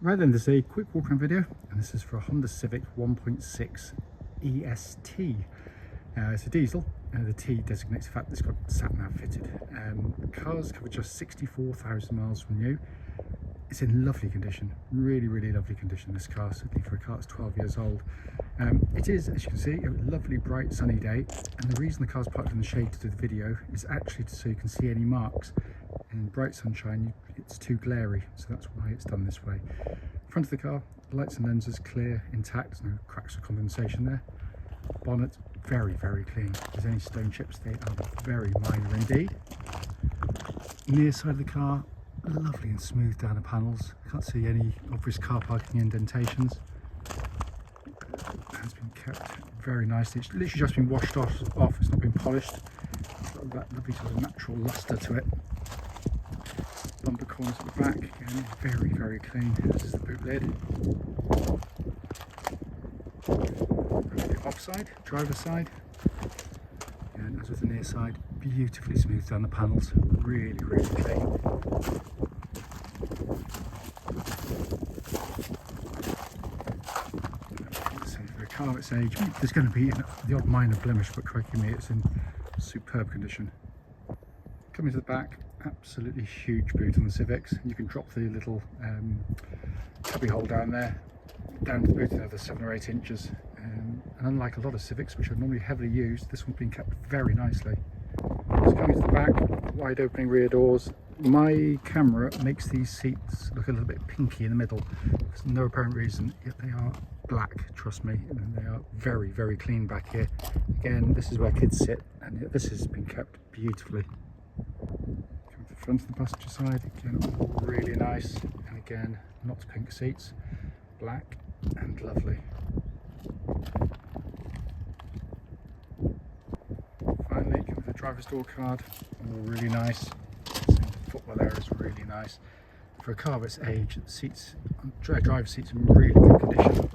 Right then, this is a quick walk around video, and this is for a Honda Civic 1.6 EST. It's a diesel, and the T designates the fact that it's got sat-nav fitted. The car's covered just 64,000 miles from new. It's in lovely condition, really lovely condition, this car, certainly for a car that's 12 years old. It is, as you can see, a lovely bright sunny day, and the reason the car's parked in the shade to do the video is actually so you can see any marks. In bright sunshine it's too glary, so that's why it's done this way. Front of the car, lights and lenses clear, intact, no cracks or condensation there. Bonnet very clean. If there's any stone chips, they are very minor indeed. Near side of the car, lovely and smooth down the panels. Can't see any obvious car parking indentations. Has been kept very nicely. It's literally just been washed off. It's not been polished. It's got that lovely sort of natural luster to it. Bumper corners at the back, again, very clean. This is the boot lid. The offside, driver's side, and as with the near side, beautifully smooth down the panels, really clean. So for a car of its age, there's going to be the odd minor blemish, but crikey me, it's in superb condition. Coming to the back, absolutely huge boot on the Civics. You can drop the little cubby hole down there, down to the boot another 7 or 8 inches. And unlike a lot of Civics, which are normally heavily used, this one's been kept very nicely. So coming to the back, wide opening rear doors. My camera makes these seats look a little bit pinky in the middle, for no apparent reason, yet they are black, trust me, and they are very clean back here. Again, this is where kids sit, and this has been kept beautifully. Front of the passenger side, again, really nice, and again, not pink seats, black and lovely. Finally, come with the driver's door card, really nice. The footwell there is really nice. For a car of its age, the seats, driver's seats in really good condition.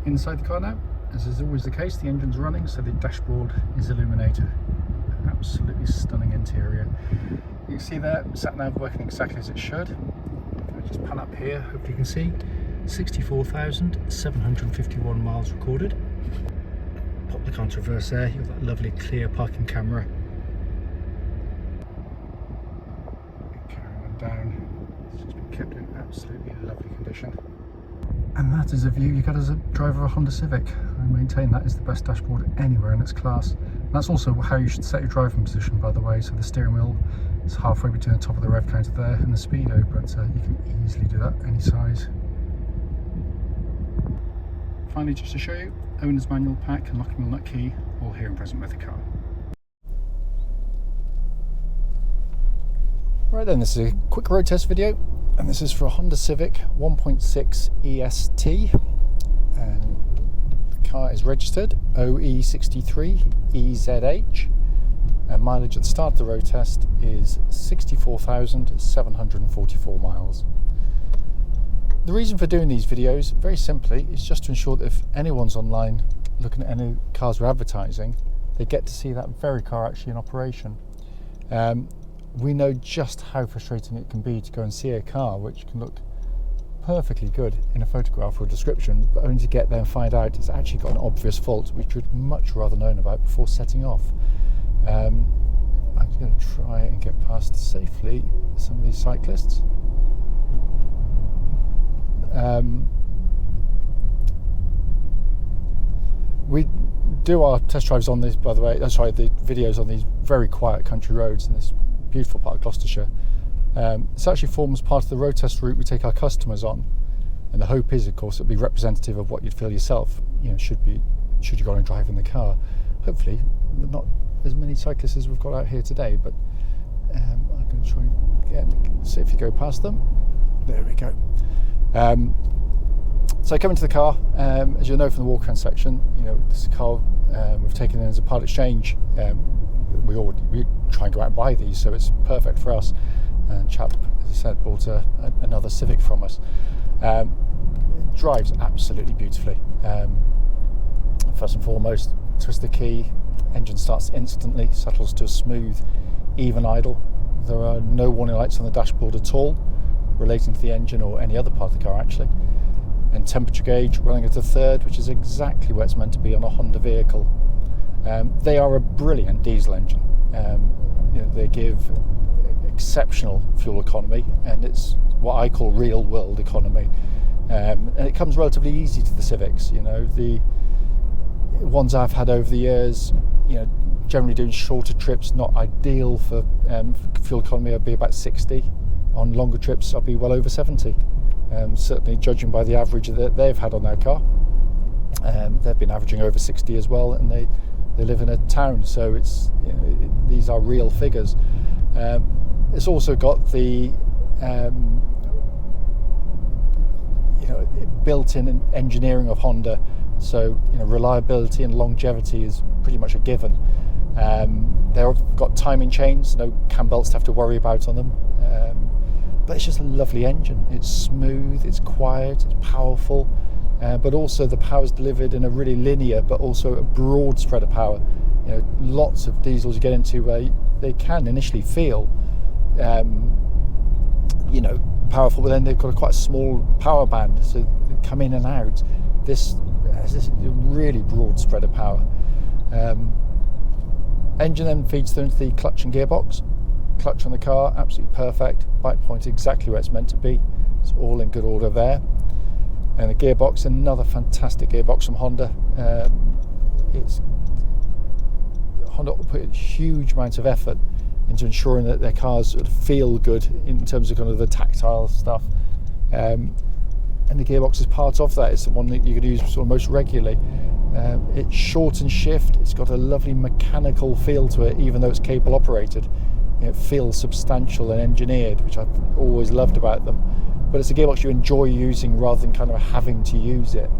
Inside the car now, as is always the case, the engine's running, so the dashboard is illuminated. Absolutely stunning interior. You can see there, sat-nav working exactly as it should. If I just pan up here, hopefully you can see 64,751 miles recorded. Pop the car into reverse there, you've got that lovely clear parking camera. Carrying on down, it's just been kept in absolutely lovely condition. And that is a view you get as a driver of a Honda Civic. I maintain that is the best dashboard anywhere in its class. And that's also how you should set your driving position, by the way. So the steering wheel is halfway between the top of the rev counter there and the speedo, but you can easily do that any size. Finally, just to show you, owner's manual pack and locking wheel nut key, all here and present with the car. Right then, this is a quick road test video, and this is for a Honda Civic 1.6 EST, and the car is registered OE63EZH, and mileage at the start of the road test is 64,744 miles. The reason for doing these videos, very simply, is just to ensure that if anyone's online looking at any cars we're advertising, they get to see that very car actually in operation. We know just how frustrating it can be to go and see a car which can look perfectly good in a photograph or a description, but only to get there and find out it's actually got an obvious fault which we'd much rather known about before setting off. I'm just going to try and get past safely some of these cyclists. We do our test drives on this, by the way, the videos on these very quiet country roads in this beautiful part of Gloucestershire. This actually forms part of the road test route we take our customers on, and the hope is, of course, it'll be representative of what you'd feel yourself. You know, should you go and drive in the car. Hopefully, not as many cyclists as we've got out here today, but I'm going to try and see if you go past them. There we go. So coming to the car, as you'll know from the walk-around section, you know, this is a car we've taken in as a part exchange. We try and go out and buy these, so it's perfect for us. And chap, as I said, bought another Civic from us. It drives absolutely beautifully. First and foremost, twist the key, engine starts instantly, settles to a smooth, even idle. There are no warning lights on the dashboard at all. relating to the engine or any other part of the car actually. And temperature gauge running at a third, which is exactly where it's meant to be on a Honda vehicle. They are a brilliant diesel engine. They give exceptional fuel economy, and it's what I call real world economy. And it comes relatively easy to the Civics. The ones I've had over the years, generally doing shorter trips, not ideal for fuel economy. I'd be about 60. On longer trips, I'll be well over 70. Certainly judging by the average that they've had on their car. They've been averaging over 60 as well, and they live in a town, so it's these are real figures. It's also got the built-in engineering of Honda, so reliability and longevity is pretty much a given. They've got timing chains, no cam belts to have to worry about on them. But it's just a lovely engine. It's smooth, it's quiet, it's powerful, but also the power is delivered in a really linear but also a broad spread of power. Lots of diesels you get into where they can initially feel powerful, but then they've got quite a small power band, so they come in and out. This has this really broad spread of power. Engine then feeds through into the clutch and gearbox. Clutch on the car, absolutely perfect. Bike point exactly where it's meant to be. It's all in good order there. And the gearbox, another fantastic gearbox from Honda. Honda put a huge amount of effort into ensuring that their cars sort of feel good in terms of kind of the tactile stuff. And the gearbox is part of that. It's the one that you can use sort of most regularly. It's short and shift. It's got a lovely mechanical feel to it, even though it's cable operated. It feels substantial and engineered, which I've always loved about them. But it's a gearbox you enjoy using rather than kind of having to use it.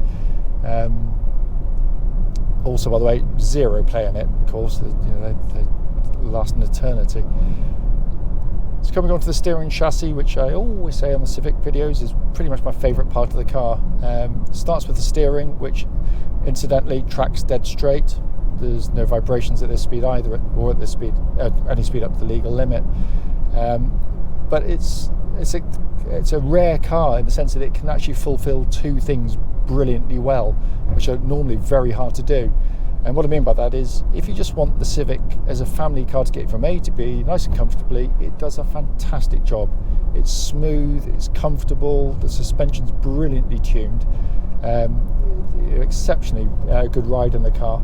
Also, by the way, zero play in it, of course. They last an eternity. So coming on to the steering chassis, which I always say on the Civic videos is pretty much my favourite part of the car. Starts with the steering, which incidentally tracks dead straight. There's no vibrations at this speed either, or at this speed, any speed up to the legal limit. But it's a rare car in the sense that it can actually fulfil two things brilliantly well, which are normally very hard to do. And what I mean by that is, if you just want the Civic as a family car to get from A to B nice and comfortably, it does a fantastic job. It's smooth, it's comfortable, the suspension's brilliantly tuned, exceptionally good ride in the car.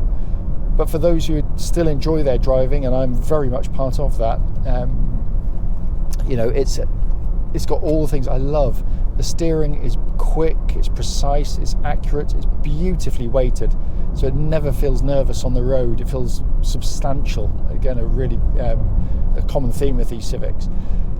But for those who still enjoy their driving, and I'm very much part of that, it's got all the things I love. The steering is quick, it's precise, it's accurate, it's beautifully weighted, so it never feels nervous on the road. It feels substantial. Again, a really a common theme with these Civics.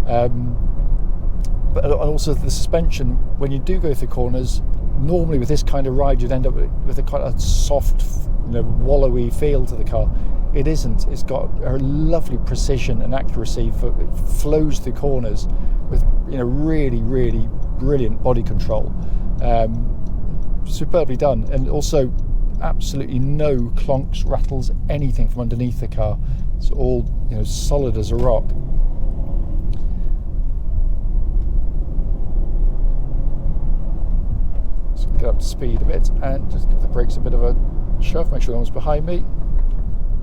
But also the suspension, when you do go through corners, normally with this kind of ride you'd end up with a quite a soft, wallowy feel to the car. It isn't. It's got a lovely precision and accuracy. It flows through corners with really, really brilliant body control. Superbly done, and also absolutely no clonks, rattles, anything from underneath the car. It's all solid as a rock. So get up to speed a bit and just give the brakes a bit of a shove, make sure no one's behind me.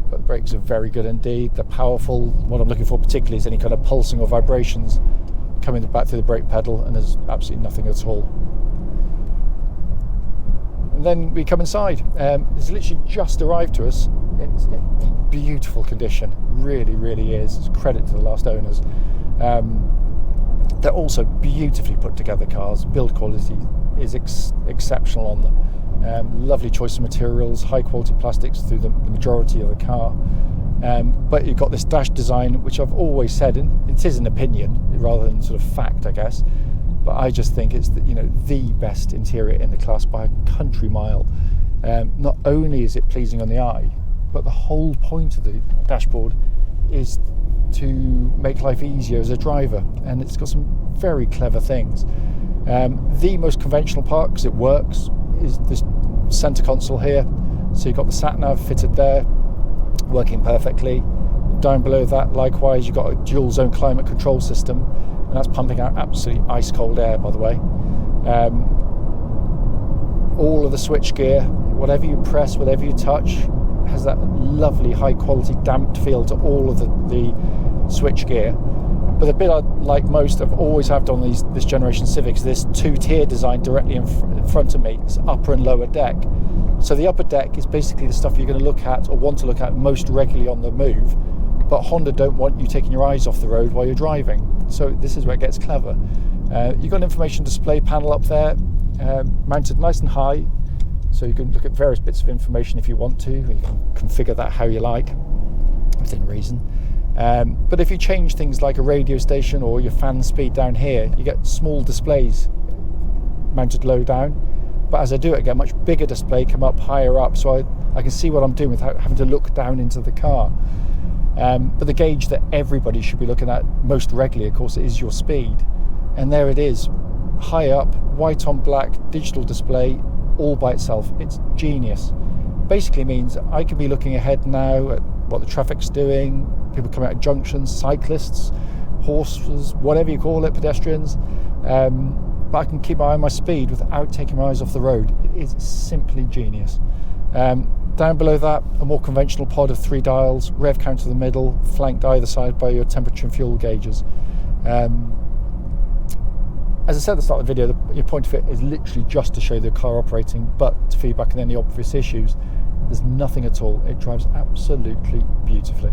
But the brakes are very good indeed. They're powerful. What I'm looking for particularly is any kind of pulsing or vibrations coming back through the brake pedal, and there's absolutely nothing at all. And then we come inside. It's literally just arrived to us. It's in beautiful condition. Really, really is. It's credit to the last owners. They're also beautifully put together cars. Build quality is exceptional on them. Lovely choice of materials, high quality plastics through the majority of the car. But you've got this dash design, which I've always said, and it is an opinion rather than sort of fact, I guess. But I just think it's the best interior in the class by a country mile. Not only is it pleasing on the eye, but the whole point of the dashboard is to make life easier as a driver, and it's got some very clever things. The most conventional part, because it works, is this center console here. So you've got the sat nav fitted there, working perfectly. Down below that, likewise, you've got a dual zone climate control system, and that's pumping out absolutely ice cold air, by the way. All of the switch gear, whatever you press, whatever you touch, has that lovely high quality damped feel to all of the switch gear. But the bit I like most, I've always had on this generation Civics, this two-tier design directly in front of me. It's upper and lower deck. So the upper deck is basically the stuff you're going to look at or want to look at most regularly on the move, but Honda don't want you taking your eyes off the road while you're driving. So this is where it gets clever. You've got an information display panel up there, mounted nice and high, so you can look at various bits of information if you want to. You can configure that how you like, within reason. But if you change things like a radio station or your fan speed down here, you get small displays mounted low down. But as I do it, I get a much bigger display come up higher up, so I can see what I'm doing without having to look down into the car. But the gauge that everybody should be looking at most regularly, of course, is your speed. And there it is, high up, white on black, digital display, all by itself. It's genius. Basically means I can be looking ahead now at what the traffic's doing, people coming out of junctions, cyclists, horses, whatever you call it, pedestrians. But I can keep my eye on my speed without taking my eyes off the road. It is simply genius. Down below that, a more conventional pod of 3 dials, rev counter in the middle, flanked either side by your temperature and fuel gauges. As I said at the start of the video, your point of it is literally just to show the car operating, but to feedback on any obvious issues. There's nothing at all. It drives absolutely beautifully.